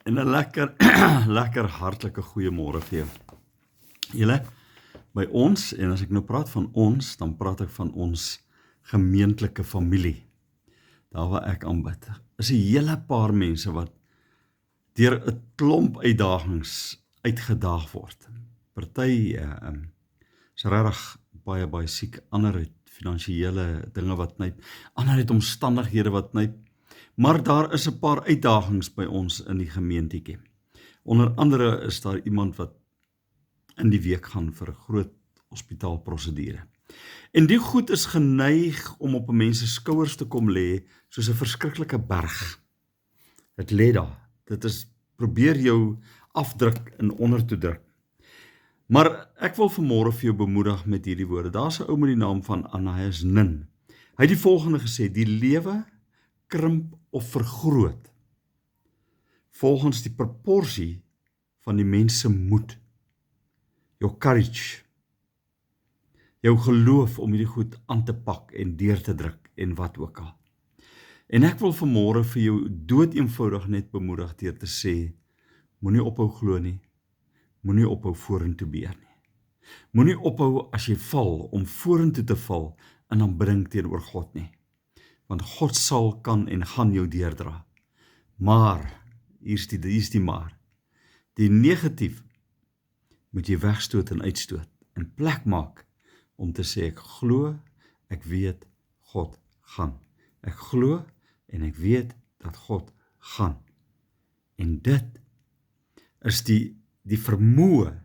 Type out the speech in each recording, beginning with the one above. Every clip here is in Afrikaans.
En 'n lekker, lekker hartlike goeiemôre vir jou. Julle, by ons, en as ek nou praat van ons, dan praat ek van ons gemeentelike familie. Daar waar ek aanbid. Is 'n hele paar mense wat deur 'n klomp uitdagings uitgedaag word. Party is regtig baie siek, ander het finansiële dinge wat knyp, ander het omstandighede wat knyp. Maar daar is 'n paar uitdagings by ons in die gemeentetjie. Onder andere is daar iemand wat in die week gaan vir 'n groot hospitaalprosedure. En die goed is geneig om op 'n mens se skouers te kom lê soos 'n verskriklike berg. Dit lê daar. Dit is probeer jou afdruk en onder te druk. Maar ek wil vanmôre vir jou bemoedig met hierdie woorde. Daar's 'n ou met die naam van Ananias Nin. Hy het die volgende gesê: die lewe krimp of vergroot volgens die proporsie van die mens se moed, jou courage, jou geloof om hierdie goed aan te pak en deur te druk en wat ook al. En ek wil vanmôre vir jou doeteenvoudig net bemoedig deur te sê: moenie ophou glo nie, moenie ophou vorentoe beer nie. Moenie ophou as jy val om vorentoe te val in aanbidding teenoor God nie. Want God sal, kan en gaan jou deurdra. Maar, hier is die maar, die negatief moet jy wegstoot en uitstoot, en plek maak om te sê, ek glo, ek weet, God gaan. Ek glo en ek weet dat God gaan. En dit is die vermoë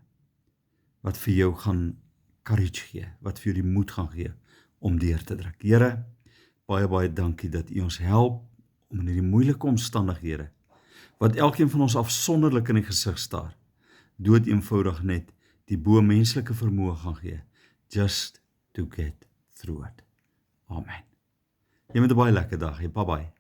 wat vir jou gaan courage gee, wat vir jou die moed gaan gee om deur te druk. Here, baie dankie dat U ons help om in hierdie moeilike omstandighede, wat elkeen van ons afsonderlik in die gesig staar, doeteenvoudig net die bo-menslike vermoë gaan gee, just to get through it. Amen. Jy moet 'n baie lekker dag hê. Bye bye.